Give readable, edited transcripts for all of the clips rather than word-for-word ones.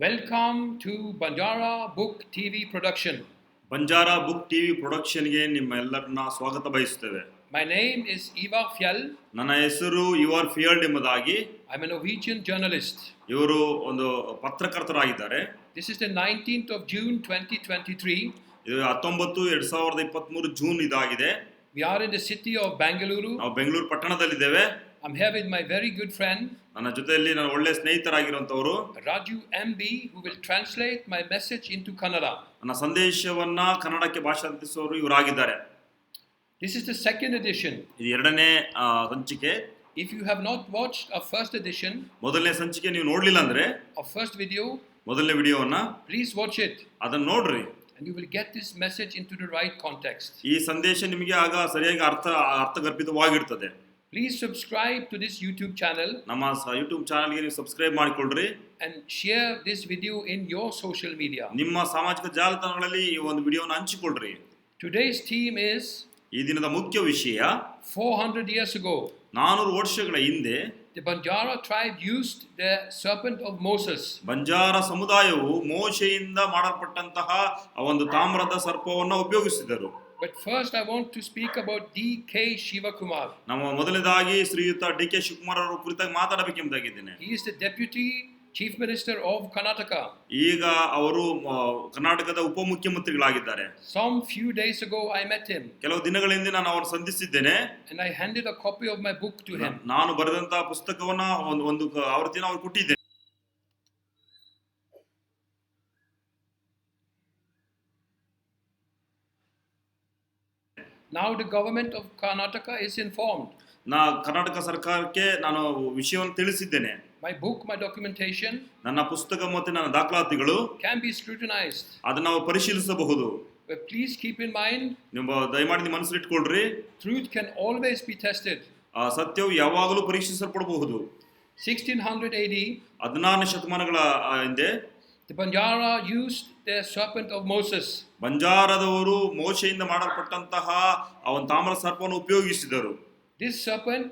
Welcome to Banjara Book TV production. Banjara book TV ಪ್ರೊಡಕ್ಷನ್ಗೆ ನಿಮ್ಮ ಎಲ್ಲರನ್ನ ಸ್ವಾಗತ ಬಯಸುತ್ತೇವೆ. My name is Ivar Fjell. ನನ್ನ ಹೆಸರು ಯುವರ್ ಫಿಯಲ್ಡ್ ಎಂಬುದಾಗಿ. I'm a Norwegian journalist. ಇವರು ಒಂದು ಪತ್ರಕರ್ತರಾಗಿದ್ದಾರೆ. This is the 19th of June 2023. ಇದು 2023 ಜೂನ್ ಇದಾಗಿದೆ. We are in the city of Bangalore. ನಾವು Bengaluru ಪಟ್ಟಣದಲ್ಲಿದ್ದೇವೆ. I'm here with my very good friend ನನ್ನ ಜೊತೆಯಲ್ಲಿ ನನ್ನ ಒಳ್ಳೆ ಸ್ನೇಹಿತರಾಗಿರುವಂತವರು Raju MB, who will translate my message into Kannada. ನನ್ನ ಸಂದೇಶವನ್ನ ಕನ್ನಡಕ್ಕೆ ಭಾಷಾಂತರಿಸುವವರು ಇವರಾಗಿದ್ದಾರೆ. This is the second edition. ಇದು ಎರಡನೇ ಸಂಚಿಕೆ. If you have not watched our first edition, ಮೊದಲನೇ ಸಂಚಿಕೆ ನೀವು ನೋಡ್ಲಿಲ್ಲ ಅಂದ್ರೆ our first video, ಮೊದಲನೇ ವಿಡಿಯೋವನ್ನ please watch it. ಅದನ್ನ ನೋಡ್ರಿ. And you will get this message into the right context. ಈ ಸಂದೇಶ ನಿಮಗೆ ಆಗ ಸರಿಯಾಗಿ ಅರ್ಥಗರ್ಭಿತವಾಗಿರ್ತದೆ. Please subscribe to this YouTube channel ನಮ್ಮ ಯೂಟ್ಯೂಬ್ ಚಾನೆಲ್ಗೆ ನೀವು subscribe ಮಾಡಿಕೊಳ್ಳ್ರಿ and share this video in your social media. ನಿಮ್ಮ ಸಾಮಾಜಿಕ ಜಾಲತಾಣಗಳಲ್ಲಿ ಈ ಒಂದು ವಿಡಿಯೋನ ಹಂಚಿಕೊಳ್ಳ್ರಿ. Today's theme is ಈ ದಿನದ ಮುಖ್ಯ ವಿಷಯ 400 years ago. 400 ವರ್ಷಗಳ ಹಿಂದೆ The Banjara tribe used the serpent of Moses. Banjara ಸಮುದಾಯವು ಮೋಶೆಯಿಂದ ಮಾಡಲ್ಪಟ್ಟಂತಹ ಒಂದು ತಾಮ್ರದ ಸರ್ಪವನ್ನು ಉಪಯೋಗಿಸಿದರು. But first I want to speak about D.K. Shivakumar. ನಮ್ಮ ಮೊದಲನೇದಾಗಿ ಶ್ರೀಯುತ ಡಿ.ಕೆ. ಶಿವಕುಮಾರ್ ಅವರ ಕುರಿತಾಗಿ ಮಾತಾಡಬೇಕೆಂಬುದಾಗಿದ್ದೇನೆ. He is the deputy chief minister of Karnataka. ಈಗ ಅವರು ಕರ್ನಾಟಕದ ಉಪಮುಖ್ಯಮಂತ್ರಿಗಳಾಗಿದ್ದಾರೆ. Some few days ago I met him. ಕೆಲವು ದಿನಗಳ ಹಿಂದೆ ನಾನು ಅವರನ್ನು ಸಂಧಿಸಿದ್ದೇನೆ. And I handed a copy of my book to him. ನಾನು ಬರೆದಂತಹ ಪುಸ್ತಕವನ್ನ ಒಂದು ಆವೃತ್ತಿನ ಅವರು ಕೊಟ್ಟಿದ್ದೇನೆ. Now the government of Karnataka is informed. Karnataka ಸರ್ಕಾರಕ್ಕೆ ನಾನು ವಿಷಯವನ್ನು ತಿಳಿಸಿದ್ದೇನೆ. My book, my documentation ನನ್ನ ಪುಸ್ತಕ ಮತ್ತು ನನ್ನ ದಾಖಲಾತಿಗಳು can be scrutinized. ಅದನ್ನು ನಾವು ಪರಿಶೀಲಿಸಬಹುದು. But please keep in mind, ನೀವು ದಯಮಾಡಿ ನಿಮ್ಮ ಮನಸ್ಸಲ್ಲಿಟ್ಕೊಳ್ರಿ, truth can always be tested. ಸತ್ಯವು ಯಾವಾಗಲೂ ಪರೀಕ್ಷಿಸಲ್ಪಡಬಹುದು. 1600 AD, 16ನೇ ಶತಮಾನಗಳ ಹಿಂದೆ the Banjara used the serpent of Moses. ಬಂಜಾರದವರು ಮೋಶೆಯಿಂದ ಮಾಡಲ್ಪಟ್ಟಂತಹ ಒಂದು ತಾಮ್ರ ಸರ್ಪವನ್ನು ಉಪಯೋಗಿಸಿದರು. This serpent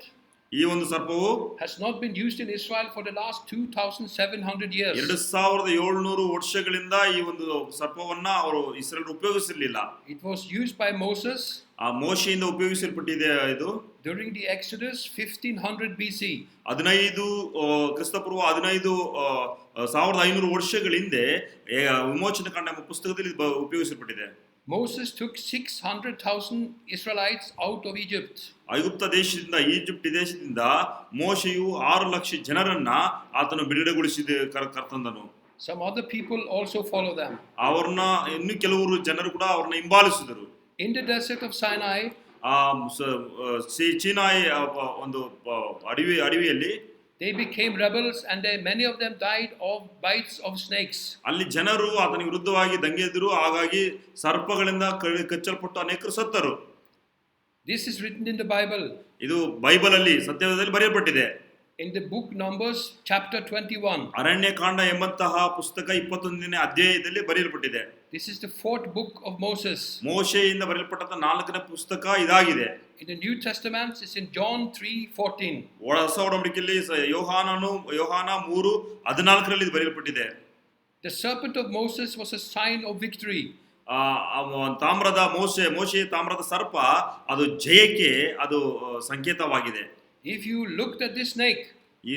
ಈ ಒಂದು ಸರ್ಪವು has not been used in Israel for the last 2700 years. 2700 ವರ್ಷಗಳಿಂದ ಈ ಒಂದು ಸರ್ಪವನ್ನ ಅವರು ಇಸ್ರೇಲ್ ಉಪಯೋಗಿಸಿರಲಿಲ್ಲ. It was used by Moses ಮೋಶೆಯಿಂದ ಉಪಯೋಗಿಸಲ್ಪಟ್ಟಿದೆ. ಇದು during the Exodus 1500 BC. 15 ಕ್ರಿಸ್ತಪೂರ್ವ 1500 ವರ್ಷಗಳ ಹಿಂದೆ ವಿಮೋಚನೆ ಕಾಂಡ ಎಂಬ ಪುಸ್ತಕದಲ್ಲಿ ಉಪಯೋಗಿಸಲ್ಪಟ್ಟಿದೆ. Moses took 600,000 Israelites out of Egypt. ಐಗುಪ್ತ ದೇಶದಿಂದ ಈಜಿಪ್ಟ್ ದೇಶದಿಂದ ಮೋಶೆಯು 6 ಲಕ್ಷ ಜನರನ್ನ ಆತನು ಬಿಡುಗಡೆಗೊಳಿಸಿದ ಕರ್ತಂದನು. Some other people also follow them. ಅವರನ್ನ ಇನ್ನು ಕೆಲವರು ಜನರು ಕೂಡ ಅವರನ್ನ ಹಿಂಬಾಲಿಸಿದರು. In the desert of Sinai, ಚೀನಾಯಿ ಒಂದು ಅಡವಿಯಲ್ಲಿ they became rebels and many of them died of bites of snakes. ಅಲ್ಲಿ ಜನರು ಆತನಿಗೆ ವಿರುದ್ಧವಾಗಿ ದಂಗೆ ಎದ್ದರು. ಹಾಗಾಗಿ ಸರ್ಪಗಳಿಂದ ಕಚ್ಚಲ್ಪಟ್ಟು ಅನೇಕರು ಸತ್ತರು. This is written in the Bible. ಇದು ಬೈಬಲ್ ಅಲ್ಲಿ ಸತ್ಯವೇದದಲ್ಲಿ ಬರೆಯಲ್ಪಟ್ಟಿದೆ. In the book Numbers chapter 21. Aranya Kanda ಎಂಬಂತಹ ಪುಸ್ತಕ 21ನೇ ಅಧ್ಯಾಯದಲ್ಲಿ ಬರೆಯಲ್ಪಟ್ಟಿದೆ. This is the fourth book of Moses. ಮೋಶೆಯಿಂದ ಬರೆಯಲ್ಪಟ್ಟ 4ನೇ ಪುಸ್ತಕ ಇದಾಗಿದೆ. In the New Testament it's in John 3:14. ಹೊಸ ಒಡಂಬಡಿಕೆಯಲ್ಲಿ ಯೋಹಾನ 3:14ರಲ್ಲಿ ಬರೆಯಲ್ಪಟ್ಟಿದೆ. The serpent of Moses was a sign of victory. ತಾಮ್ರದ ಮೋಶೆ ತಾಮ್ರದ ಸರ್ಪ ಅದು ಜಯಕ್ಕೆ ಅದು ಸಂಕೇತವಾಗಿದೆ. If you looked at this snake,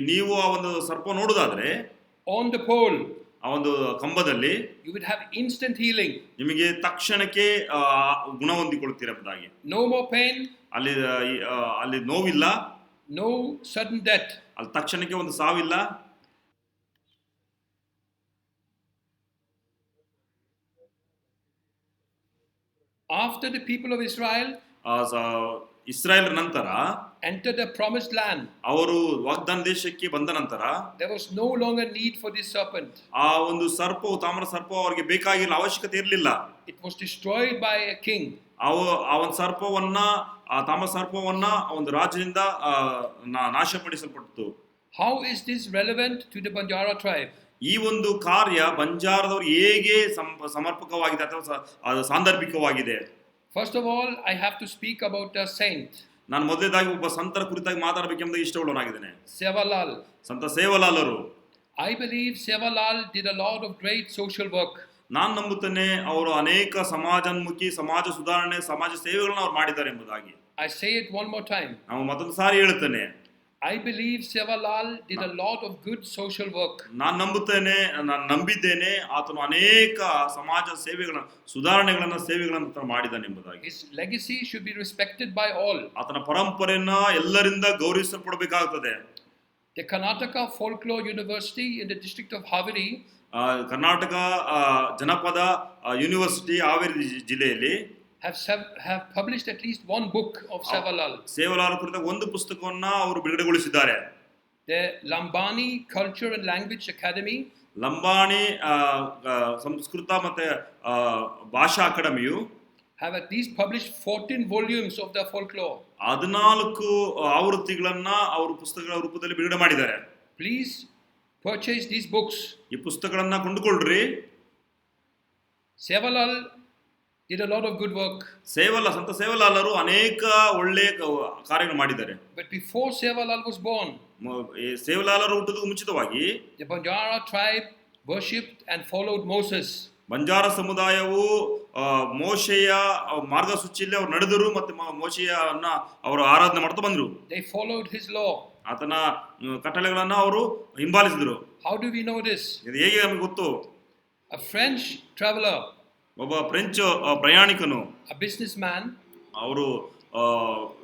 ನೀವು ಆ ಒಂದು ಸರ್ಪ ನೋಡುವುದಾದ್ರೆ on the pole, ಆ ಒಂದು ಕಂಬದಲ್ಲಿ you would have instant healing. ನಿಮಗೆ ತಕ್ಷಣಕ್ಕೆ ಗುಣ ಹೊಂದಿಕೊಳ್ಳುತ್ತೀರದಾಗಿ. No more pain. ಅಲ್ಲಿ ನೋವಿಲ್ಲ. No sudden death. ಅಲ್ಲಿ ತಕ್ಷಣಕ್ಕೆ ಒಂದು ಸಾವಿಲ್ಲ. After the people of Israel Israel ನಂತರ entered the promised land, ಅವರು ವಾಗ್ದಾನ ದೇಶಕ್ಕೆ ಬಂದ ನಂತರ there was no longer need for this serpent. ಆ ಒಂದು ಸರ್ಪವು ತಾಮ್ರ ಸರ್ಪ ಅವರಿಗೆ ಬೇಕಾಗಿಲ್ಲ, ಅವಶ್ಯಕತೆ ಇರಲಿಲ್ಲ. It was destroyed by a king. ಆ ಒಂದು ಸರ್ಪವನ್ನ ಆ ತಾಮ್ರ ಸರ್ಪವನ್ನ ಒಂದು ರಾಜನಿಂದ ನಾಶಪಡಿಸಲ್ಪಟ್ಟಿತು. How is this relevant to the Banjara tribe? ಈ ಒಂದು ಕಾರ್ಯ ಬಂಜಾರದವರು ಹೇಗೆ ಸಮರ್ಪಕವಾಗಿದೆ ಅಥವಾ ಅದು ಸಾಂದರ್ಭಿಕವಾಗಿದೆ? First of all, I have to speak about a saint. ನಾನು ಮೊದಲನೇದಾಗಿ ಒಬ್ಬ ಸಂತರ ಕುರಿತಾಗಿ ಮಾತಾಡಬೇಕೆಂಬುದು ಇಷ್ಟವುಳ್ಳವನಾಗಿದ್ದೇನೆ. Sevalal. ಸಂತ ಸೇವಲಾಲರು. I believe Sevalal did a lot of great social work. ನಾನು ನಂಬುತ್ತೇನೆ ಅವರು ಅನೇಕ ಸಮಾಜೋನ್ಮುಖಿ, ಸಮಾಜ ಸುಧಾರಣೆ, ಸಮಾಜ ಸೇವೆಗಳನ್ನ ಅವ್ರು ಮಾಡಿದ್ದಾರೆ ಎಂಬುದಾಗಿ. I say it one more time. ನಾವು ಮತ್ತೊಂದು ಸಾರಿ ಹೇಳುತ್ತೇನೆ, I believe Sevalal did a lot of good social work. ನಾನು ನಂಬಿದ್ದೇನೆ ಆತನು ಅನೇಕ ಸಮಾಜ ಸೇವೆಗಳನ್ನ, ಸುಧಾರಣೆಗಳನ್ನ, ಸೇವೆಗಳನ್ನ ಮಾಡಿದ್ದಾನೆ ಎಂಬುದಾಗಿ. His legacy should be respected by all. ಆತನ ಪರಂಪರೆಯನ್ನ ಎಲ್ಲರಿಂದ ಗೌರವಿಸಲ್ಪಡಬೇಕಾಗುತ್ತದೆ. The Karnataka Folklore University in the district of Haveri Karnataka ಜನಪದ ಯೂನಿವರ್ಸಿಟಿ ಹಾವೇರಿ ಜಿಲ್ಲೆಯಲ್ಲಿ have published at least one book of Sevalal. Sevalal ಕುರಿತ ಒಂದು ಪುಸ್ತಕವನ್ನ ಅವರು ಬಿಡುಗಡೆಗೊಳಿಸಿದ್ದಾರೆ. The Lambani Culture and Language Academy, Lambani Sanskrit ಮತ್ತೆ ಭಾಷಾ ಅಕಾಡೆಮಿಯು have at least published 14 volumes of the folklore. 14 ಆವೃತ್ತಿಗಳನ್ನ ಅವರು ಪುಸ್ತಕಗಳ ರೂಪದಲ್ಲಿ ಬಿಡುಗಡೆ ಮಾಡಿದ್ದಾರೆ. Please purchase these books. ಈ ಪುಸ್ತಕಗಳನ್ನ ಕೊಂಡುಕೊಳ್ಳ್ರಿ. Sevalal did a lot of good work. ಸಂತ ಸೇವಲಾಲರು ಅನೇಕ ಒಳ್ಳೆಯ ಕಾರ್ಯಗಳು ಮಾಡಿದ್ದಾರೆ. But before Sevalal was born, ಸೇವಲಾಲರು ಹುಟ್ಟುವುದಕ್ಕೆ ಮುಂಚಿತವಾಗಿ the Banjara tribe worshipped and followed Moses. Banjara ಸಮುದಾಯವು ಮೋಶೆಯ ಮಾರ್ಗಸೂಚಿಯಲ್ಲಿ ಅವರು ನಡೆದರು ಮತ್ತು ಮೋಶೆಯನ್ನ ಅವರು ಆರಾಧನೆ ಮಾಡ್ತಾ ಬಂದರು. They followed his law. ಆತನ ಕಟ್ಟಳೆಗಳನ್ನ ಅವರು ಹಿಂಬಾಲಿಸಿದರು. How do we know this? ಇದು ಹೇಗೆ ನಮಗೆ ಗೊತ್ತು? A French traveler, ಒಬ್ಬ ಫ್ರೆಂಚ್ ಪ್ರಯಾಣಿಕನು, a businessman, ಅವರು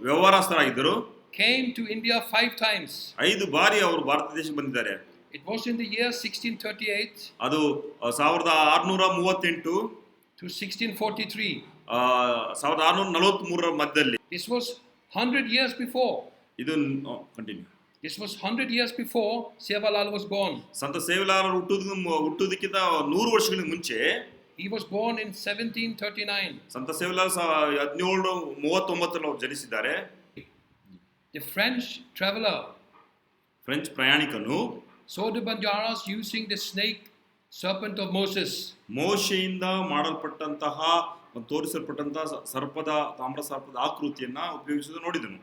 ವ್ಯವಹಾರಸ್ಥರಾಗಿದ್ದರು, came to India 5 times. 5 ಬಾರಿ ಅವರು ಭಾರತ ದೇಶಕ್ಕೆ ಬಂದಿದ್ದಾರೆ. It was in the year 1638 ಅದು 1638 to 1643. 1643 ಮಧ್ಯದಲ್ಲಿ. This was 100 years before. ಇದು continue. This was 100 years before Sevalal was born. ಸಂತ ಸೇವಲಾಲ್ ಹುಟ್ಟುವುದಕ್ಕಿಂತ 100 ವರ್ಷಗಳ ಮುಂಚೆ He was born in 1739. ಸಂತ ಸೇವಲಾಲ್ 1739 ಅವರು ಜನಿಸಿದ್ದಾರೆ. The French traveler, ಫ್ರೆಂಚ್ ಪ್ರಯಾಣಿಕನು, saw the Banjaras using the snake serpent of Moses. ಮೋಶೆಯಿಂದ ಮಾಡಲ್ಪಟ್ಟಂತಹ ತೋರಿಸಲ್ಪಟ್ಟಂತಹ ತಾಮ್ರ ಸರ್ಪದ ಆಕೃತಿಯನ್ನ ಉಪಯೋಗಿಸುವುದು ನೋಡಿದನು.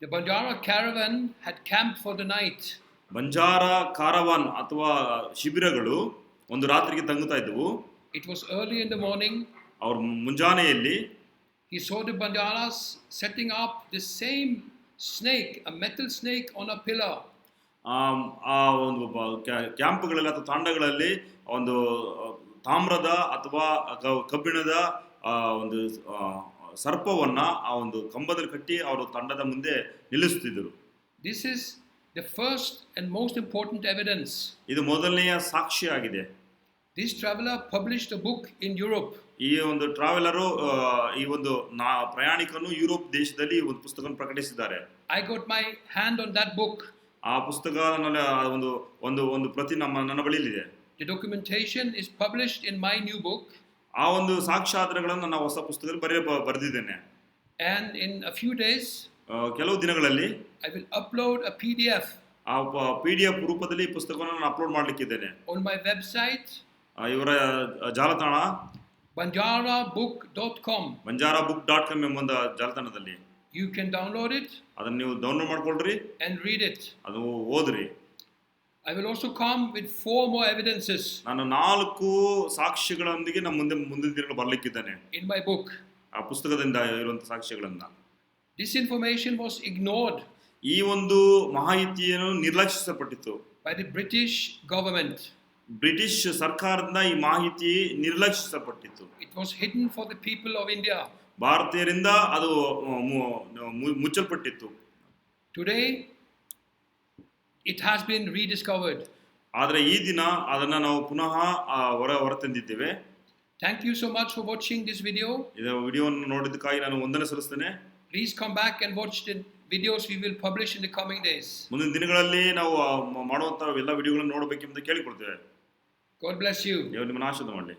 The Banjara caravan had camped for the night. Banjara caravan ಅಥವಾ ಶಿಬಿರಗಳು ಒಂದು ರಾತ್ರಿಗೆ ತಂಗುತ್ತಾ ಇದ್ದವು. It was early in the morning. ಅವರು ಮುಂಜಾನೆಯಲ್ಲಿ He saw the Banjaras setting up the same snake, a metal snake on a pillar. ಆ ಒಂದು ಕ್ಯಾಂಪ್ಗಳಲ್ಲಿ ಅಥವಾ ತಾಂಡಗಳಲ್ಲಿ ಒಂದು ತಾಮ್ರದ ಅಥವಾ ಕಬ್ಬಿಣದ ಒಂದು ಸರ್ಪವನ್ನ ಆ ಒಂದು ಕಂಬದಲ್ಲಿ ಕಟ್ಟಿ ಅವರು ತಂಡದ ಮುಂದೆ ನಿಲ್ಲಿಸುತ್ತಿದ್ದರು. This is the first and most important evidence. ಇದು ಮೊದಲನೆಯ ಸಾಕ್ಷಿ ಆಗಿದೆ. This traveler published a book in Europe. ಈ ಒಂದು ಟ್ರಾವೆಲರು, ಈ ಒಂದು ಪ್ರಯಾಣಿಕನು ಯುರೋಪ್ ದೇಶದಲ್ಲಿ ಒಂದು ಪುಸ್ತಕವನ್ನು ಪ್ರಕಟಿಸಿದ್ದಾರೆ. I got my hand on that book. ಆ ಪುಸ್ತಕ ಒಂದು ಪ್ರತಿ ನನ್ನ ಬಳಿಯಲ್ಲಿದೆ. The documentation is published in my new book. ಆ ಒಂದು ಸಾಕ್ಷ್ಯಾಧಾರಗಳನ್ನು ನಾನು ಹೊಸ ಪುಸ್ತಕದಲ್ಲಿ ಬರೆದಿದ್ದೇನೆ. And in a few days, ಕೆಲವು ದಿನಗಳಲ್ಲಿ I will upload a PDF. ಆ PDF ರೂಪದಲ್ಲಿ ಪುಸ್ತಕವನ್ನು ನಾನು ಅಪ್ಲೋಡ್ ಮಾಡಲಿಕ್ಕಿದ್ದೇನೆ. On my website, ಇವರ ಜಾಲತಾಣ banjarabook.com. banjarabook.com ಎಂಬ ಒಂದು ಜಾಲತಾಣದಲ್ಲಿ You can download it. ಅದನ್ನು ನೀವು ಡೌನ್ಲೋಡ್ ಮಾಡ್ಕೊಳ್ರಿ and read it. ಅದು ಓದ್ರಿ. I will also come with 4 more evidences. ನಾನು 4 ಸಾಕ್ಷ್ಯಗಳೊಂದಿಗೆ ಮುಂದಿನ ದಿನಗಳು ಬರಲಿಕ್ಕಿದ್ದೇನೆ. In my book. ಆ ಪುಸ್ತಕದಿಂದ ಇರುವಂತ ಸಾಕ್ಷ್ಯಗಳನ್ನ. This information was ignored. ಈ ಒಂದು ಮಾಹಿತಿಯನ್ನು ನಿರ್ಲಕ್ಷಿಸಲ್ಪಟ್ಟಿತು. By the British government. British ಸರ್ಕಾರದಿಂದ ಈ ಮಾಹಿತಿ ನಿರ್ಲಕ್ಷಿಸಲ್ಪಟ್ಟಿತು. It was hidden for the people of India. ಭಾರತೀಯರಿಂದ ಅದು ಮುಚ್ಚಲ್ಪಟ್ಟಿತ್ತು. Today it has been rediscovered. ಆದರೆ ಈ ದಿನ ಅದನ್ನ ನಾವು ಪುನಃ ಹೊರತಂದಿದ್ದೇವೆ. Thank you so much for watching this video. ಈ ವಿಡಿಯೋವನ್ನು ನೋಡಿದ್ದಕ್ಕಾಗಿ ನಾನು ವಂದನೆ ಸಲ್ಲಿಸುತ್ತೇನೆ. Please come back and watch the videos we will publish in the coming days. ಮುಂದಿನ ದಿನಗಳಲ್ಲಿ ನಾವು ಮಾಡುವಂತ ಎಲ್ಲ ವಿಡಿಯೋಗಳನ್ನು ನೋಡಬೇಕೆಂದು ಕೇಳಿಕೊಳ್ತೇವೆ. God bless you. ದೇವರು ನಿಮ್ಮನ್ನು ಆಶೀರ್ವಾದ ಮಾಡಲಿ.